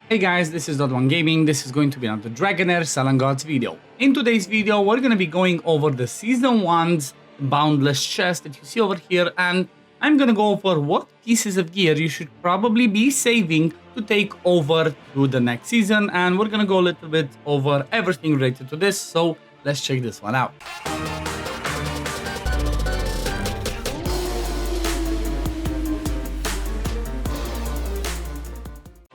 Hey guys, this is OddOneGaming. This is going to be another Dragonheir Selling Gods video. In today's video, we're going to be going over the Season 1's Boundless chest that you see over here, and I'm going to go over what pieces of gear you should probably be saving to take over to the next season, and we're going to go a little bit over everything related to this, so let's check this one out.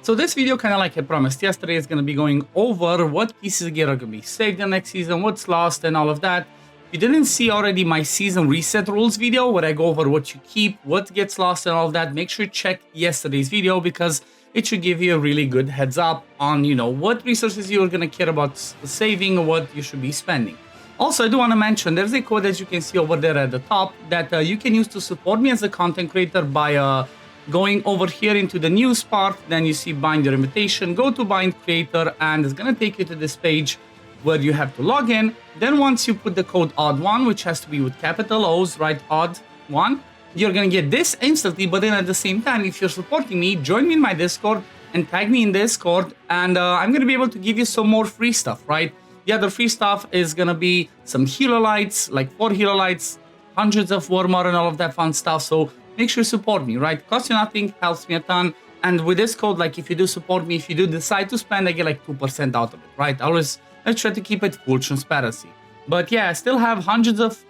So this video, kind of like I promised yesterday, is going to be going over what pieces of gear are going to be saved in the next season, what's lost, and all of that. If you didn't see already my season reset rules video, where I go over what you keep, what gets lost, and all of that, make sure you check yesterday's video, because it should give you a really good heads up on, what resources you're going to care about saving or what you should be spending. Also, I do want to mention, there's a code, as you can see over there at the top, that you can use to support me as a content creator by going over here into the news part. Then you see bind your invitation, go to bind creator, and it's going to take you to this page where you have to log in. Then once you put the code ODD1, which has to be with capital O's, right, ODD1, you're going to get this instantly. But then at the same time, if you're supporting me, join me in my Discord and tag me in Discord, and I'm going to be able to give you some more free stuff, right? The other free stuff is going to be some hero lights, like 4 hero lights, hundreds of warmer and all of that fun stuff. So make sure you support me, right? Costs you nothing, helps me a ton. And with this code, like if you do support me, if you do decide to spend, I get like 2% out of it, right? I try to keep it full transparency. But yeah, I still have hundreds of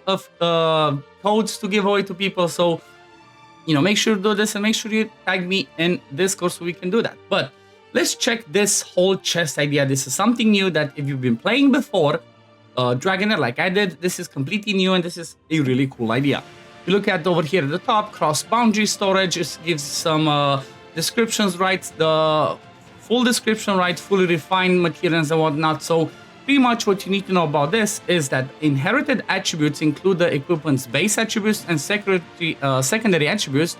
codes to give away to people. So, make sure to do this and make sure you tag me in Discord so we can do that. But let's check this whole chest idea. This is something new that if you've been playing before, Dragonheir like I did, this is completely new and this is a really cool idea. If you look at over here at the top, cross-boundary storage, it gives some descriptions, right? The full description, right? Fully refined materials and whatnot. So pretty much what you need to know about this is that inherited attributes include the equipment's base attributes and secondary attributes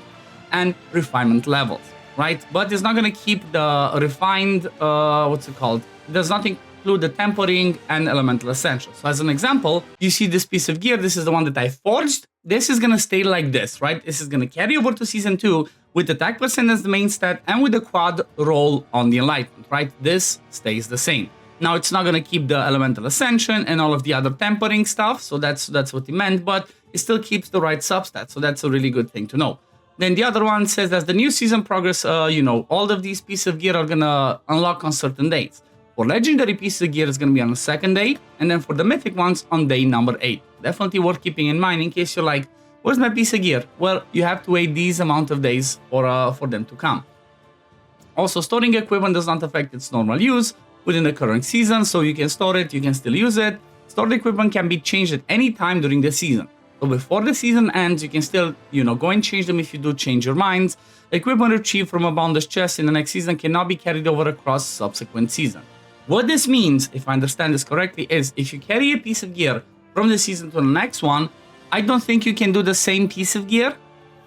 and refinement levels, right? But it's not going to keep the refined, It does not include the tempering and elemental essentials. So as an example, you see this piece of gear. This is the one that I forged. This is going to stay like this, right? This is going to carry over to Season 2 with attack percent as the main stat and with the quad roll on the enlightenment, right? This stays the same. Now, it's not going to keep the elemental ascension and all of the other tempering stuff, so that's what he meant, but it still keeps the right substat, so that's a really good thing to know. Then the other one says as the new season progress, all of these pieces of gear are going to unlock on certain dates. For legendary pieces of gear, it's going to be on the second day, and then for the mythic ones on day number 8. Definitely worth keeping in mind in case you're like, where's my piece of gear? Well, you have to wait these amount of days for them to come. Also, storing equipment does not affect its normal use within the current season, so you can store it, you can still use it. Stored equipment can be changed at any time during the season. So before the season ends, you can still, go and change them if you do change your minds. Equipment retrieved from a Boundless chest in the next season cannot be carried over across subsequent season. What this means, if I understand this correctly, is if you carry a piece of gear from the season to the next one, I don't think you can do the same piece of gear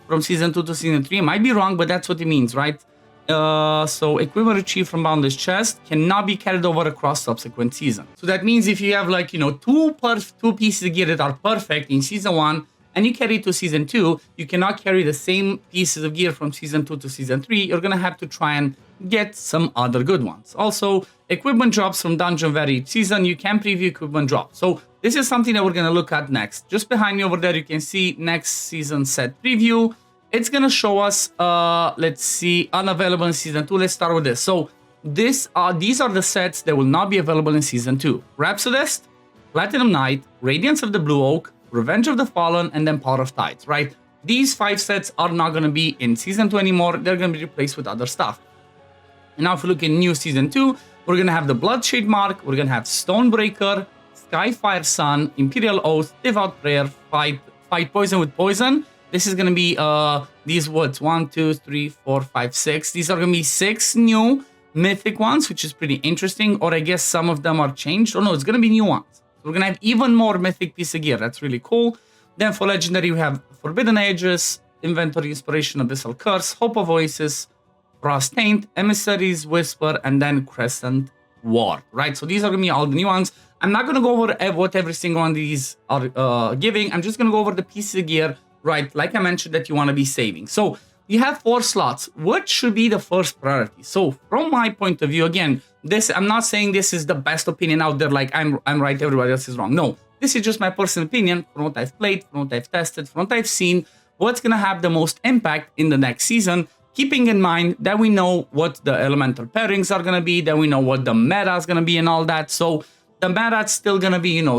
from season 2 to season 3. I might be wrong, but that's what it means, right? So equipment retrieved from Boundless chest cannot be carried over across subsequent season. So that means if you have like, two pieces of gear that are perfect in season 1 and you carry it to season 2, you cannot carry the same pieces of gear from season 2 to season 3. You're going to have to try and get some other good ones. Also, equipment drops from dungeon vary each season. You can preview equipment drops. So this is something that we're going to look at next. Just behind me over there, you can see next season set preview. It's going to show us, let's see, unavailable in season 2. Let's start with this. So these are the sets that will not be available in season 2. Rhapsodist, Platinum Knight, Radiance of the Blue Oak, Revenge of the Fallen, and then Power of Tides, right? These 5 sets are not going to be in season 2 anymore. They're going to be replaced with other stuff. And now if we look in new season 2, we're going to have the Bloodshade Mark, we're going to have Stonebreaker, Skyfire Sun, Imperial Oath, Devout Prayer, Fight Poison with Poison. This is going to be these words 1, 2, 3, 4, 5, 6. These are going to be 6 new mythic ones, which is pretty interesting. Or I guess some of them are changed. Oh no, it's going to be new ones. So we're going to have even more mythic piece of gear. That's really cool. Then for legendary, we have Forbidden Ages, Inventory Inspiration, Abyssal Curse, Hope of Oasis, Frost Taint, Emissaries, Whisper, and then Crescent Ward, right? So these are going to be all the new ones. I'm not going to go over what every single one of these are giving. I'm just going to go over the pieces of gear, right? Like I mentioned, that you want to be saving. So you have 4 slots. What should be the first priority? So from my point of view, again, this, I'm not saying this is the best opinion out there, like I'm right, everybody else is wrong. No, this is just my personal opinion from what I've played, from what I've tested, from what I've seen, what's going to have the most impact in the next season, keeping in mind that we know what the elemental pairings are going to be, that we know what the meta is going to be and all that. So the meta is still going to be, you know,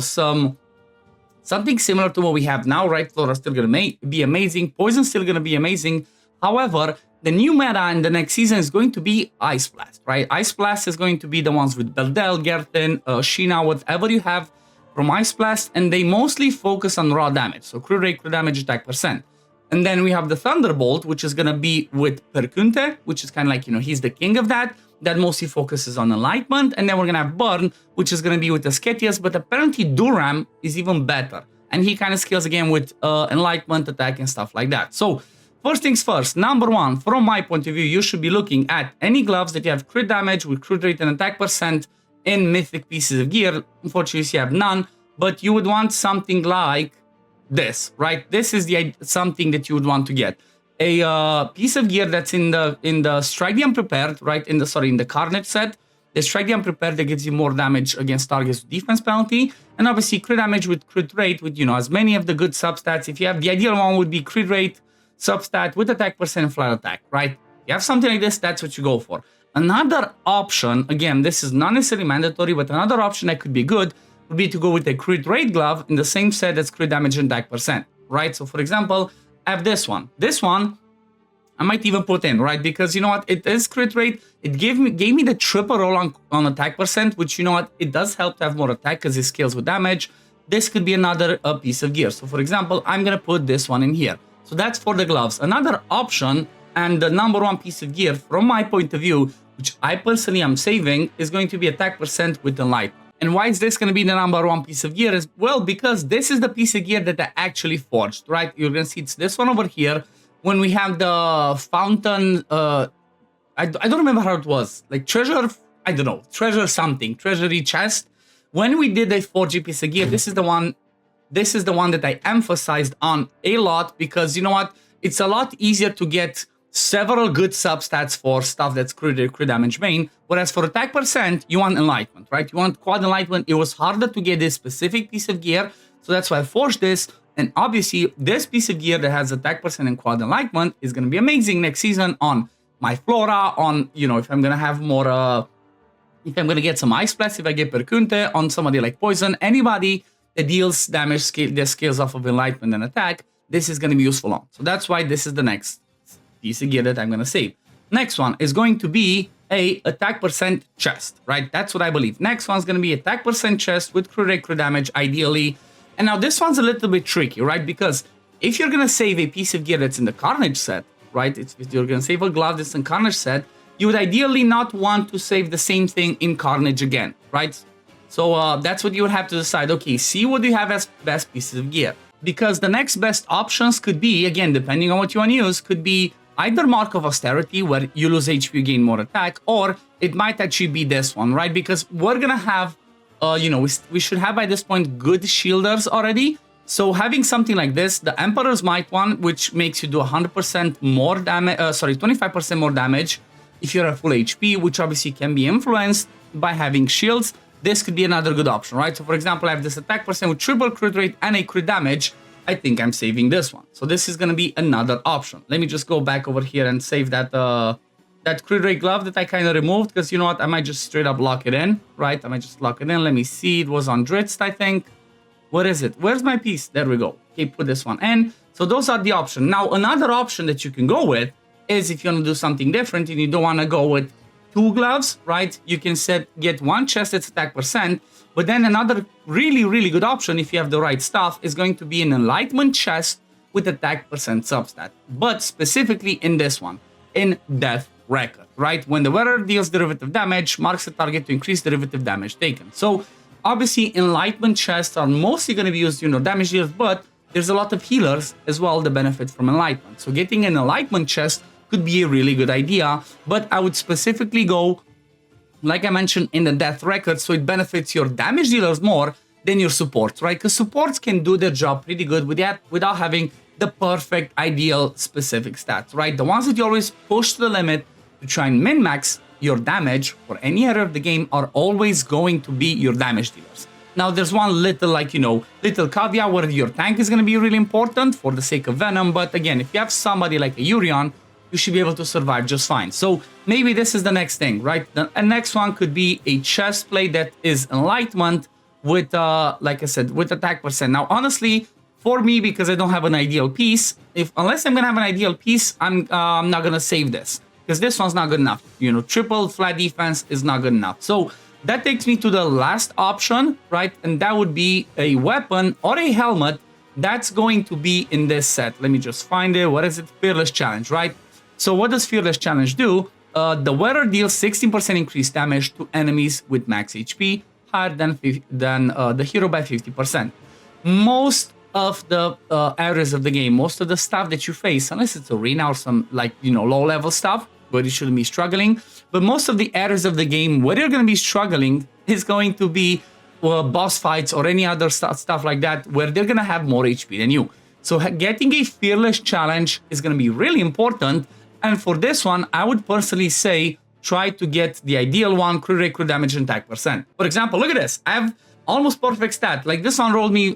something similar to what we have now, right? Flora is still going to be amazing. Poison's still going to be amazing. However, the new meta in the next season is going to be Ice Blast, right? Ice Blast is going to be the ones with Beldel, Gerten, Sheena, whatever you have from Ice Blast, and they mostly focus on raw damage, so crit rate, crit damage, attack percent. And then we have the Thunderbolt, which is going to be with Perkunte, which is kind of like, you know, he's the king of that. That mostly focuses on Enlightenment. And then we're going to have Burn, which is going to be with Ascetius, but apparently Duram is even better. And he kind of scales again with Enlightenment, attack, and stuff like that. So first things first, number one, from my point of view, you should be looking at any gloves that you have crit damage with crit rate and attack percent in mythic pieces of gear. Unfortunately, you have none, but you would want something like this, right? This is something that you would want to get. A piece of gear that's in the Strike the Unprepared, right? In the Carnage set. The Strike the Unprepared that gives you more damage against targets with defense penalty, and obviously crit damage with crit rate with, you know, as many of the good substats. If you have the ideal one would be crit rate, substat with attack percent and flat attack, right? You have something like this, that's what you go for. Another option, again, this is not necessarily mandatory, but another option that could be good would be to go with a crit rate glove in the same set as crit damage and attack percent, right? So for example, I have this one. This one I might even put in, right? Because you know what, it is crit rate. It gave me the triple roll on attack percent, which you know what, it does help to have more attack because it scales with damage. This could be another piece of gear. So for example, I'm gonna put this one in here. So that's for the gloves. Another option, and the number one piece of gear from my point of view, which I personally am saving, is going to be attack percent with Enlightenment. And why is this going to be the number one piece of gear? Is well, because this is the piece of gear that I actually forged, right? You're going to see it's this one over here. When we have the fountain, I don't remember how it was. Like treasure, I don't know, treasure something, treasury chest. When we did a 4G piece of gear, this is the one that I emphasized on a lot, because you know what? It's a lot easier to get several good substats for stuff that's crit damage main, whereas for attack percent, you want Enlightenment, right? You want quad Enlightenment. It was harder to get this specific piece of gear, so that's why I forged this. And obviously, this piece of gear that has attack percent and quad Enlightenment is going to be amazing next season on my Flora, on, you know, if I'm going to have more, if I'm going to get some Ice Blast, if I get Perkunte, on somebody like Poison, anybody that deals damage that scales off of Enlightenment and attack, this is going to be useful on. So that's why this is the next piece of gear that I'm going to save. Next one is going to be a attack percent chest, right? That's what I believe. Next one's going to be attack percent chest with crit rate, crit damage, ideally. And now this one's a little bit tricky, right? Because if you're going to save a piece of gear that's in the Carnage set, right? If you're going to save a glove that's in Carnage set, you would ideally not want to save the same thing in Carnage again, right? So that's what you would have to decide. Okay, see what you have as best pieces of gear. Because the next best options could be, again, depending on what you want to use, could be either Mark of Austerity, where you lose HP, you gain more attack, or it might actually be this one, right? Because we're going to have, you know, we should have by this point good shielders already. So having something like this, the Emperor's Might one, which makes you do 100% more damage, 25% more damage if you're at full HP, which obviously can be influenced by having shields. This could be another good option, right? So for example, I have this attack percent with triple crit rate and a crit damage. I think I'm saving this one. So this is going to be another option. Let me just go back over here and save that that crit rate glove that I kind of removed, because you know what? I might just straight up lock it in, right? I might just lock it in. Let me see. It was on Dritz, I think. What is it? Where's my piece? There we go. Okay, put this one in. So those are the options. Now, another option that you can go with is if you want to do something different and you don't want to go with two gloves, right? You can get one chest that's attack percent, but then another really, really good option, if you have the right stuff, is going to be an Enlightenment chest with attack percent substat, but specifically in this one, in Death Record, right? When the wearer deals derivative damage, marks the target to increase derivative damage taken. So obviously, Enlightenment chests are mostly going to be used, you know, damage dealers, but there's a lot of healers as well that benefit from Enlightenment. So getting an Enlightenment chest could be a really good idea, but I would specifically go, like I mentioned, in the Death Record, so it benefits your damage dealers more than your supports, right? Because supports can do their job pretty good without having the perfect, ideal, specific stats, right? The ones that you always push to the limit to try and min-max your damage for any area of the game are always going to be your damage dealers. Now, there's one little, like, little caveat where your tank is going to be really important for the sake of Venom. But again, if you have somebody like a Urion, you should be able to survive just fine. So maybe this is the next thing, right? The next one could be a chest plate that is Enlightenment with, like I said, with attack percent. Now, honestly, for me, because I don't have an ideal piece, unless I'm going to have an ideal piece, I'm not going to save this. Because this one's not good enough. Triple flat defense is not good enough. So that takes me to the last option, right? And that would be a weapon or a helmet that's going to be in this set. Let me just find it. What is it? Fearless Challenge, right? So what does Fearless Challenge do? The wearer deals 16% increased damage to enemies with max HP, higher than the hero by 50%. Most of the areas of the game, most of the stuff that you face, unless it's arena or some low-level stuff, where you shouldn't be struggling, but most of the areas of the game where you're going to be struggling is going to be boss fights or any other stuff like that, where they're going to have more HP than you. So getting a Fearless Challenge is going to be really important. And for this one, I would personally say try to get the ideal one: crit rate, crit damage, and attack percent. For example, look at this. I have almost perfect stat. Like this one rolled me,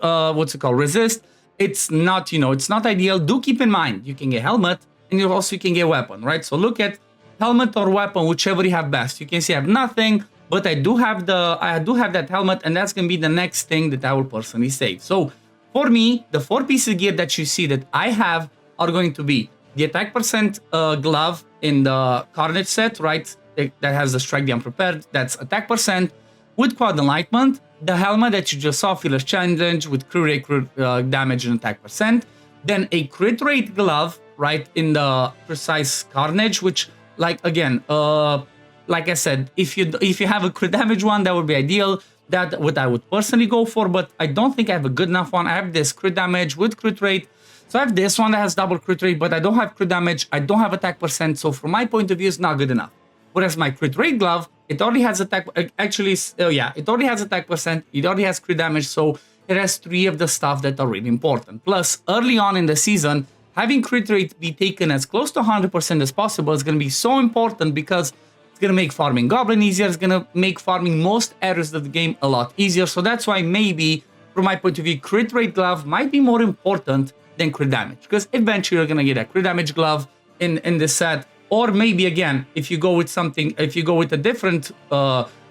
resist. It's not, it's not ideal. Do keep in mind, you can get helmet and you also can get weapon, right? So look at helmet or weapon, whichever you have best. You can see I have nothing, but I do have that helmet, and that's going to be the next thing that I will personally save. So for me, the 4 pieces of gear that you see that I have are going to be the attack percent glove in the Carnage set, right? That has the strike the unprepared. That's attack percent with quad enlightenment. The helmet that you just saw, Fearless Challenge with crit rate, crit damage, and attack percent. Then a crit rate glove, right, in the precise Carnage, which, like I said, if you have a crit damage one, that would be ideal. That what I would personally go for, but I don't think I have a good enough one. I have this crit damage with crit rate. So I have this one that has double crit rate, but I don't have crit damage. I don't have attack percent. So from my point of view, it's not good enough. Whereas my crit rate glove, it already has attack. It already has attack percent. It already has crit damage. So it has 3 of the stuff that are really important. Plus, early on in the season, having crit rate be taken as close to 100% as possible is going to be so important, because it's going to make farming Goblin easier. It's going to make farming most areas of the game a lot easier. So that's why maybe, from my point of view, crit rate glove might be more important than crit damage, because eventually you're going to get a crit damage glove in this set. Or maybe, again, if you go with a different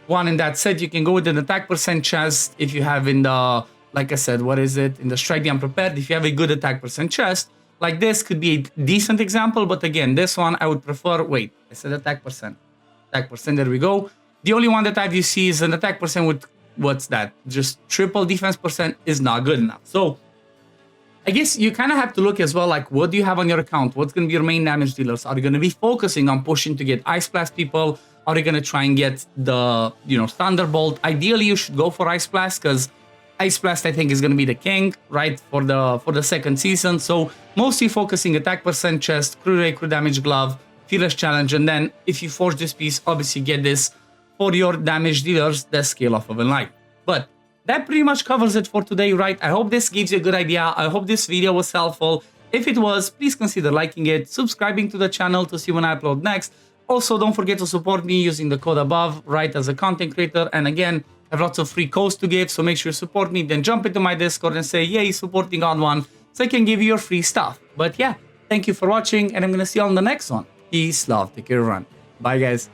one in that set, you can go with an attack percent chest. If you have in the, like I said, in the Strike the Unprepared, if you have a good attack percent chest, like this could be a decent example. But again, this one I would prefer, I said attack percent. Attack percent, there we go. The only one that you see is an attack percent with, what's that? Just triple defense percent is not good enough. So I guess you kind of have to look as well, like, what do you have on your account? What's going to be your main damage dealers? Are you going to be focusing on pushing to get Ice Blast people? Are you going to try and get the, Thunderbolt? Ideally, you should go for Ice Blast, because Ice Blast, I think, is going to be the king, right, for the second season. So mostly focusing attack percent chest, crit rate, crit damage glove, Fearless Challenge, and then if you forge this piece, obviously get this for your damage dealers, the Scale off of Enlightenment. But that pretty much covers it for today, right? I hope this gives you a good idea. I hope this video was helpful. If it was, please consider liking it, subscribing to the channel to see when I upload next. Also, don't forget to support me using the code above, right, as a content creator. And again, I have lots of free codes to give, so make sure you support me. Then jump into my Discord and say, yay, supporting OddOne, so I can give you your free stuff. But yeah, thank you for watching, and I'm going to see you on the next one. Peace, love, take care, run. Bye, guys.